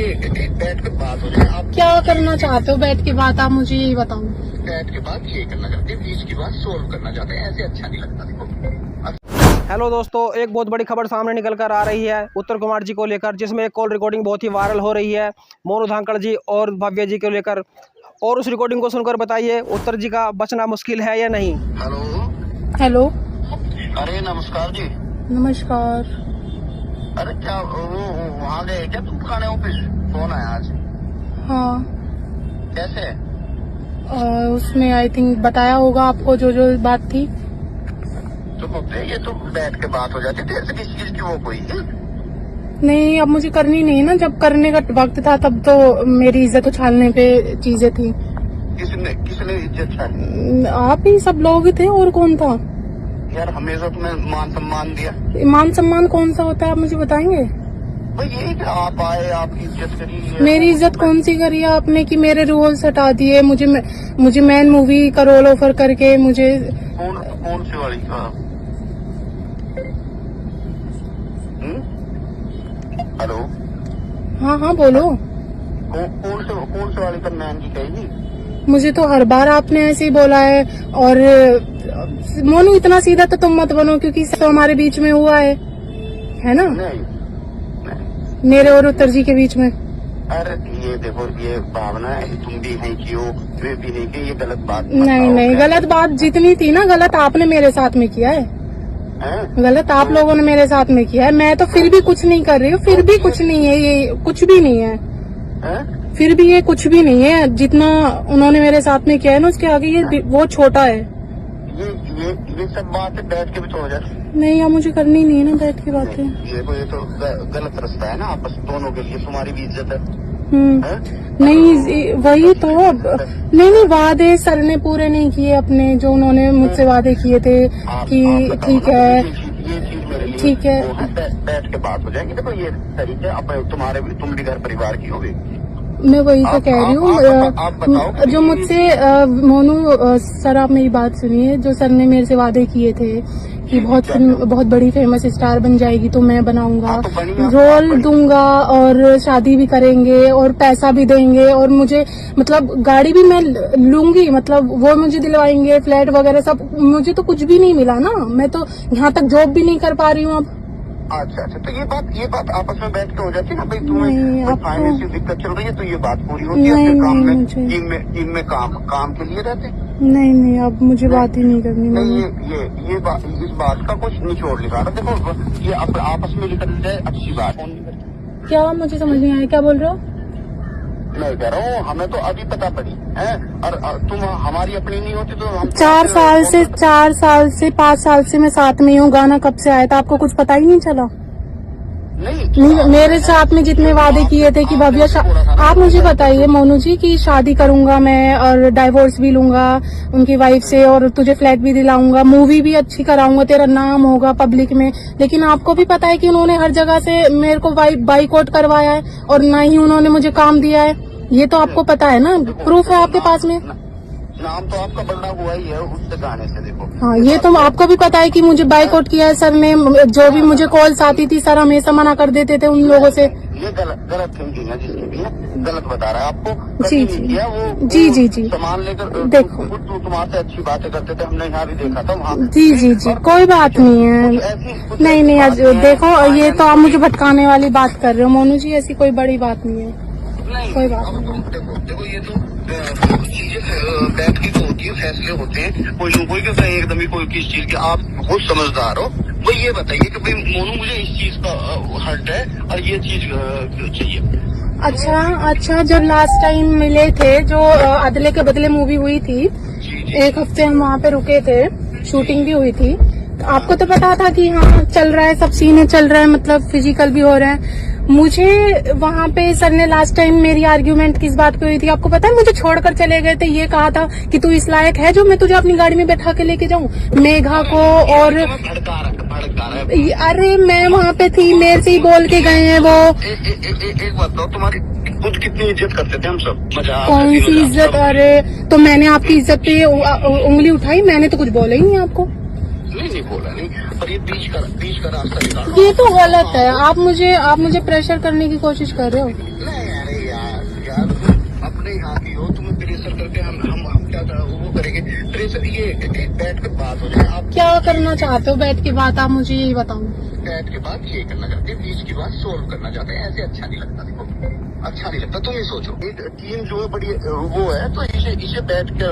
एक बैठ के बात हो जाए। आप क्या करना चाहते हो बैठ के बात, आप मुझे यही बताओ। बैठ के बात ये करना चाहते हैं, बीच की बात सोल्व करना चाहते हैं, ऐसे अच्छा नहीं लगता। देखो हेलो दोस्तों, एक बहुत बड़ी खबर सामने निकल कर आ रही है उत्तर कुमार जी को लेकर, जिसमें एक कॉल रिकॉर्डिंग बहुत ही वायरल हो रही है मोनू धांकड़ जी और भव्य जी को लेकर। और उस रिकॉर्डिंग को सुनकर बताइए उत्तर जी का बचना मुश्किल है या नहीं। हेलो हेलो, अरे नमस्कार जी। नमस्कार। अरे क्या वो वहाँ गए क्या तुम पुराने ऑफिस? फोन आया आज। हाँ, कैसे? उसमें आई थिंक बताया होगा आपको जो जो बात थी। तो होते ये तो बैठ के बात हो जाती थी, ऐसे किस चीज की वो कोई नहीं, अब मुझे करनी नहीं ना, जब करने का वक्त था तब तो मेरी इज्जत उछालने पे चीजें थी। किसने इज्जत छानी? आप ही सब लोग थे, और कौन था? यार हमेशा तुम्हें मान सम्मान दिया। मान सम्मान कौन सा होता है, आप मुझे बताएंगे? भाई यही कि आप आए, आपकी इज्जत करी। मेरी इज्जत कौन सी करी है आपने कि मेरे रोल्स हटा दिए, मुझे मैन मूवी का रोल ऑफर करके मुझे। कौन सी वाली का? हेलो, हाँ हाँ बोलो। कौन से वाली का मैन की कहेगी? मुझे तो हर बार आपने ऐसे ही बोला है। और मोनू इतना सीधा तो तुम मत बनो, क्योंकि तो हमारे बीच में हुआ है ना, नहीं। मेरे और उत्तर जी के बीच में। अरे ये देखो, ये भावना है, तुम भी हैं कि वो वे भी नहीं कि ये गलत बात। नहीं, गलत बात जितनी थी ना, गलत आपने मेरे साथ में किया है। गलत आप लोगों ने मेरे साथ में किया है। मैं तो फिर भी कुछ नहीं कर रही हूँ, फिर भी कुछ नहीं है, ये कुछ भी नहीं है। फिर भी ये कुछ भी नहीं है, जितना उन्होंने मेरे साथ में किया है ना, उसके आगे ये वो छोटा है। ये सब बातें बैठ के भी तो हो जाती। नहीं, अब मुझे करनी नहीं है ना बैठ के बातें। ये तो गलत रास्ता है ना आपस दोनों के लिए, तुम्हारी भी इज्जत है। नहीं, वही तो। नहीं, वादे सर ने पूरे नहीं किए अपने, जो उन्होंने मुझसे वादे किए थे कि ठीक है, ठीक है, बैठ के बात हो जाएगी। देखो ये तरीके, अब तुम भी घर परिवार की होगी। मैं वही तो कह रही हूँ। जो मुझसे मोनू सर, आप मेरी बात सुनिए। जो सर ने मेरे से वादे किए थे कि बहुत बड़ी फेमस स्टार बन जाएगी तो मैं बनाऊंगा, रोल दूंगा और शादी भी करेंगे और पैसा भी देंगे, और मुझे मतलब गाड़ी भी मैं लूंगी, मतलब वो मुझे दिलवाएंगे, फ्लैट वगैरह सब। मुझे तो कुछ भी नहीं मिला ना, मैं तो यहाँ तक जॉब भी नहीं कर पा रही हूँ अब। अच्छा, तो ये बात आपस में बैठ के हो जाती है ना भाई, तुम्हें फाइनेंशियल दिक्कत चल रही है तो ये बात पूरी होती है। फिर काम में टीम में काम के लिए रहते। नहीं, अब मुझे बात ही नहीं करनी। नहीं, ये बात, इस बात का कुछ निचोड़ निकाल रहा। देखो ये आपस में निकल जाए अच्छी बात। क्या मुझे समझ नहीं आया, क्या बोल रहे हो? मैं कह रहा हूँ हमें तो अभी पता पड़ी है, और तुम हमारी अपनी नहीं होती तो हम 4 साल से 5 साल से मैं साथ में हूँ। गाना कब से आया था आपको कुछ पता ही नहीं चला? नहीं, मेरे साथ में जितने वादे किए थे कि भव्य, आप मुझे बताइए मोनू जी कि शादी करूंगा मैं और डाइवोर्स भी लूंगा उनकी वाइफ से, और तुझे फ्लैट भी दिलाऊंगा, मूवी भी अच्छी कराऊंगा, तेरा नाम होगा पब्लिक में। लेकिन आपको भी पता है कि उन्होंने हर जगह से मेरे को बाइकआउट करवाया है, और ना ही उन्होंने मुझे काम दिया है। ये तो आपको पता है ना, प्रूफ है आपके पास में। नाम तो आपका बड़ा हुआ ही है उस गाने से। देखो हाँ, ये तो आपको भी पता है कि मुझे बाइकआउट किया है सर ने। जो भी मुझे कॉल्स आती थी, सर हमेशा मना कर देते थे उन लोगों से। ये गलत थिंकिंग है, जिसकी भी है गलत बता रहा है आपको। जी जी सामान लेकर देखो, तुम्हारे अच्छी बातें करते थे, हमने यहाँ भी देखा था वहाँ। जी कोई बात नहीं है। नहीं, आज देखो, ये तो आप मुझे भटकाने वाली बात कर रहे हो मोनू जी, ऐसी कोई बड़ी बात नहीं है। कोई बात नहीं। देखो ये तो चीजें बैठ की तो होती है, फैसले होते हैं। कोई कैसा एकदम ही कोई किस चीज के, आप बहुत समझदार हो। वो ये बताइए कि भाई मोनू मुझे इस चीज का हर्ट है और ये चीज चाहिए। अच्छा, जब लास्ट टाइम मिले थे, जो अदले के बदले मूवी हुई थी, 1 हफ्ते हम वहाँ पे रुके थे, शूटिंग भी हुई थी। आपको तो पता था कि हाँ चल रहा है, सब सीने चल रहा है, मतलब फिजिकल भी हो रहा है। मुझे वहाँ पे सर ने लास्ट टाइम मेरी आर्ग्यूमेंट किस बात पे हुई थी आपको पता है? मुझे छोड़कर चले गए थे, ये कहा था कि तू इस लायक है जो मैं तुझे अपनी गाड़ी में बैठा के लेके जाऊं, मेघा को। और अरे मैं वहाँ पे थी, मेरे से ही बोल के गए हैं वो। एक बात बताओ, तुम्हारी खुद कितनी इज्जत करते थे हम सब? कौन सी इज्जत? अरे तो मैंने आपकी इज्जत पे उंगली उठाई? मैंने तो कुछ बोला ही नहीं आपको। नहीं बोला नहीं, पर ये बीच का रास्ता निकालो। ये तो गलत है। आप मुझे प्रेशर करने की कोशिश कर रहे हो। नहीं यार तुम अपने यहाँ की हो, तुम्हें प्रेशर करके हम क्या वो करेंगे? प्रेशर ये बैठ के बात हो जाए। आप क्या करना चाहते हो बैठ के बात, आप मुझे यही बताओ। बैठ के बात ये करना चाहते, बीच की बात सोल्व करना चाहते हैं, ऐसे अच्छा नहीं लगता। देखो अच्छा नहीं लगता, तुम ही सोचो। टीम जो है बड़ी वो है, तो इसे बैठ के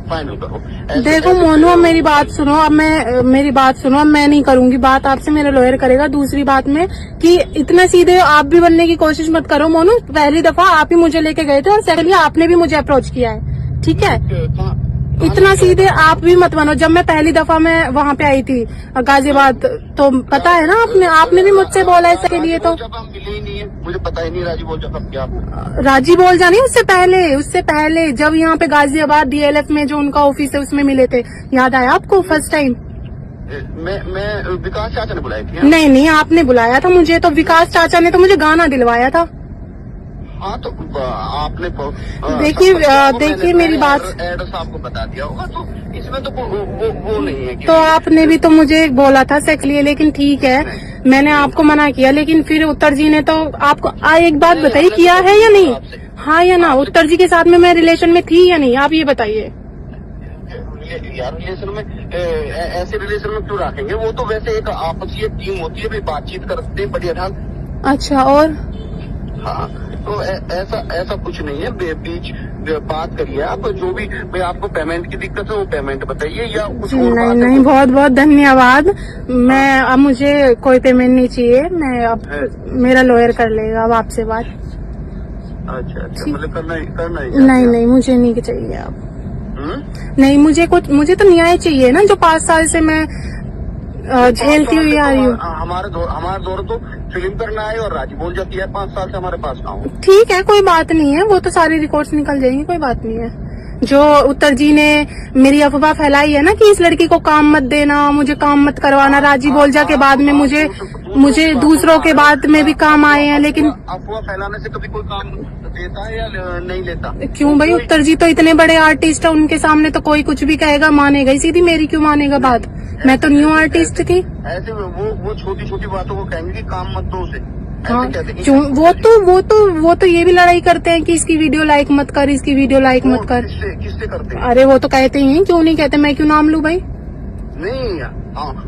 फाइनल करो। देखो मोनू, अब मेरी बात सुनो। अब मेरी बात सुनो। अब मैं नहीं करूंगी बात आपसे, मेरा लॉयर करेगा। दूसरी बात में कि इतने सीधे आप भी बनने की कोशिश मत करो मोनू। पहली दफा आप ही मुझे लेके गए थे और सेकंडली आपने भी मुझे अप्रोच किया है, ठीक है? इतना सीधे आप भी मत बनो। जब मैं पहली दफा मैं वहाँ पे आई थी गाजियाबाद, तो पता है ना आपने भी मुझसे बोला इसके लिए। तो जब हम मिले ही नहीं है, मुझे पता ही नहीं राजी बोल जब क्या राजी बोल जानी उससे पहले जब यहाँ पे गाजियाबाद DLF में जो उनका ऑफिस है उसमें मिले थे, याद आया आपको? फर्स्ट टाइम मैं विकास चाचा ने बुलाई थी। नहीं, आपने बुलाया था मुझे। तो विकास चाचा ने तो मुझे गाना दिलवाया था। हाँ तो आपने देखिए मेरी बात, एड्रेस आपको बता दिया होगा, तो इसमें तो वो नहीं है। तो आपने भी तो मुझे बोला था सेक्स लिए, लेकिन ठीक है मैंने आपको मना किया, लेकिन फिर उत्तर जी ने तो आपको एक बात बताइए, किया है या नहीं? हाँ या ना? उत्तर जी के साथ में मैं रिलेशन में थी या नहीं, आप ये बताइए। यार रिलेशन में ऐसे रिलेशन में क्यों रखेंगे? वो तो वैसे एक आपसी टीम होती है, बातचीत करते हैं बढ़िया ढंग। अच्छा, और हाँ तो ऐसा कुछ नहीं है। बीच बात करिए आप, जो भी भाई आपको पेमेंट की दिक्कत है वो पेमेंट बताइए, या कुछ और नहीं, बहुत बहुत धन्यवाद। मैं अब मुझे कोई पेमेंट नहीं चाहिए। मैं अब मेरा लॉयर कर लेगा अब आपसे बात। अच्छा, मतलब करना ही नहीं, मुझे नहीं चाहिए आप। नहीं, मुझे तो न्याय चाहिए ना, जो 5 साल से मैं झेलती हुई आ रही हूँ। हमारे दौर तो फिल्म करना है और राजी बोल जाती है 5 साल से हमारे पास ना हो। ठीक है, कोई बात नहीं है, वो तो सारी रिकॉर्ड्स निकल जाएंगी, कोई बात नहीं है। जो उत्तर जी ने मेरी अफवाह फैलाई है ना कि इस लड़की को काम मत देना, मुझे काम मत करवाना, राजी बोल जा के बाद में मुझे दूसरों के बाद में भी काम आए हैं, लेकिन अफवाह फैलाने से कभी कोई काम देता है या नहीं लेता? क्यों भाई, उत्तर जी तो इतने बड़े आर्टिस्ट है, उनके सामने तो कोई कुछ भी कहेगा मानेगा ही। सीधी मेरी क्यों मानेगा बात? मैं तो न्यू आर्टिस्ट थी। ऐसे वो छोटी छोटी बातों को कहेंगे कि काम मत दो उसे। हाँ, क्यों? वो तो ये भी लड़ाई करते हैं कि इसकी वीडियो लाइक मत कर, इसकी वीडियो लाइक मत कर। किससे करते हैं? अरे वो तो कहते ही हैं, क्यों नहीं कहते? मैं क्यों नाम लूं भाई? नहीं,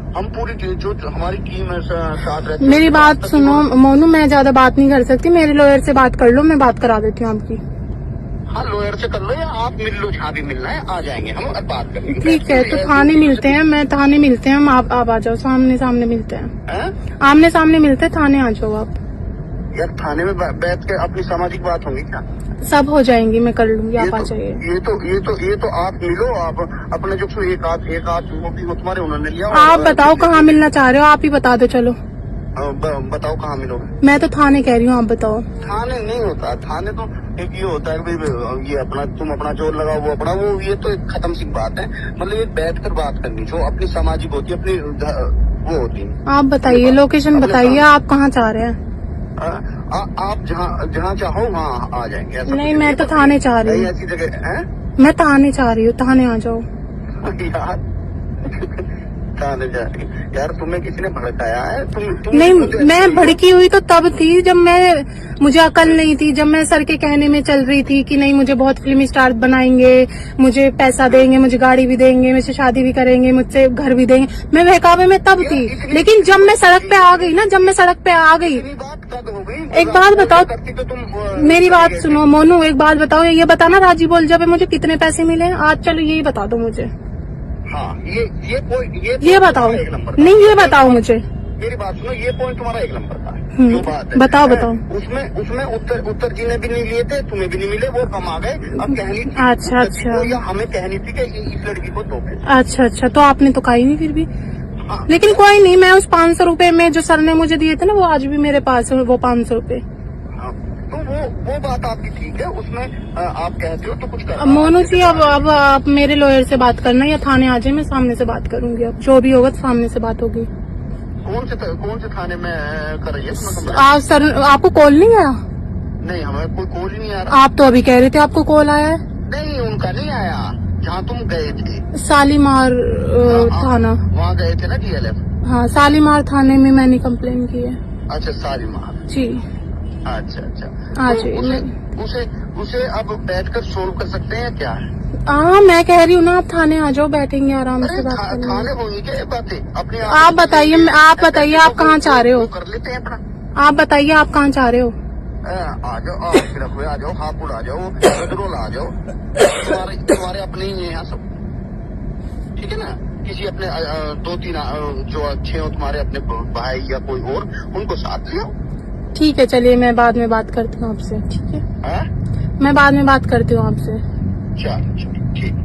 हम पूरी जो हमारी टीम है साथ रहती है। मेरी बात सुनो मोनू, मैं ज्यादा बात नहीं कर सकती, मेरे लॉयर से बात कर लो, मैं बात करा देती हूँ आपकी। हाँ, लॉयर से कर लो या आप मिल लो, जहाँ भी मिलना है आ जाएंगे हम और बात करेंगे। ठीक है, तो थाने मिलते हैं, थाने मिलते हैं हम। आप आ जाओ, सामने मिलते हैं। आमने सामने मिलते हैं, थाने आ जाओ आप। यार थाने में बैठ के अपनी सामाजिक बात होंगी क्या? सब हो जाएंगी, मैं कर लूंगी, आप आ जाइए। ये तो आप मिलो, आप अपने जो एक आध वो भी हो तुम्हारे, उन्होंने लिया। आप बताओ कहाँ मिलना चाह रहे हो, आप ही बता दो। चलो बताओ कहाँ मिलोगे? मैं तो थाने कह रही हूँ, आप बताओ। थाने नहीं होता, थाने तो एक ये होता है भाई, ये अपना तुम अपना जोर लगाओ, वो अपना वो, ये तो एक खत्म सी बात है। मतलब ये बैठ कर बात करनी जो अपनी सामाजिक होती है, अपनी वो होती है। आप बताइए, लोकेशन बताइए, आप कहाँ चाह रहे हैं? आप जहाँ चाहो वहाँ आ जाएंगे। नहीं, मैं तो थाने चाह रही हूँ। ऐसी जगह है, मैं थाने चाह रही हूँ, थाने आ जाओ। यार थाने जा रही यार, तुम्हें किसी ने भड़काया है? नहीं, मैं भड़की हुई तो तब थी जब मुझे अकल नहीं थी, जब मैं सर के कहने में चल रही थी कि नहीं मुझे बहुत फिल्मी स्टार बनाएंगे, मुझे पैसा देंगे, मुझे गाड़ी भी देंगे, मुझसे शादी भी करेंगे, मुझसे घर भी देंगे। मैं बहकावे में तब थी, लेकिन जब मैं सड़क पे आ गई ना, एक बात बताओ, मेरी बात सुनो मोनू, एक बात बताओ, ये बताना राजी बोल जब मुझे कितने पैसे मिले आज? चलो यही बता दो मुझे। हाँ, ये बताओ। नहीं, ये बताओ मुझे। मेरी बात सुनो, ये पॉइंट तुम्हारा 1 नंबर का है। जो बात है बताओ। उसमें उत्तर जी ने भी नहीं लिए थे, तुम्हें भी नहीं मिले, वो कम आ गए। अब कहनी थी अच्छा, या हमें कहनी थी कि इस लड़की को दो पैसे। अच्छा, तो आपने तो कही नहीं फिर भी। हाँ, लेकिन कोई नहीं, मैं उस 500 रुपए में जो सर ने मुझे दिए थे ना, वो आज भी मेरे पास है, वो 500 रुपए। तो वो बात आपकी ठीक है, उसमें आप कहते हो तो कुछ कर। मोनू जी, अब आप मेरे लॉयर से बात करना या थाने आ जाए, मैं सामने से बात करूंगी। अब जो भी होगा सामने से बात होगी। कौन से थाने में कर रही है? आप सर, आपको कॉल नहीं आया? नहीं, हमें कोई कॉल ही नहीं आ रहा। आप तो अभी कह रहे थे आपको कॉल आया है। नहीं, उनका नहीं आया। जहाँ तुम गए थे शालीमार थाना, वहाँ गए थे ना DLF? हाँ, शालीमार थाने में मैंने कंप्लेन की है। अच्छा, शालीमार जी। अच्छा अच्छा। हाँ तो जी, उसे उसे अब बैठकर सोल्व कर सकते हैं क्या? हाँ मैं कह रही हूँ ना, आप थाने आ जाओ, बैठेंगे आराम से अरे बात करेंगे। थाने होंगी क्या ये बातें अपने आप बताइए, आप बताइए आप कहाँ चाह रहे हो? कर लेते हैं अपना। आप बताइए आप कहाँ चाह रहे हो? आ जाओ, आ जाओ, हापुड़ आ जाओ, गदरोल आ जाओ, तुम्हारे अपने ही हैं यहाँ सब, ठीक है ना? किसी अपने 2-3 जो अच्छे हो तुम्हारे अपने भाई या कोई और, उनको साथ ले आओ। ठीक है, चलिए मैं बाद में बात करती हूँ आपसे, ठीक है? हाँ? मैं बाद में बात करती हूँ आपसे। चलो ठीक।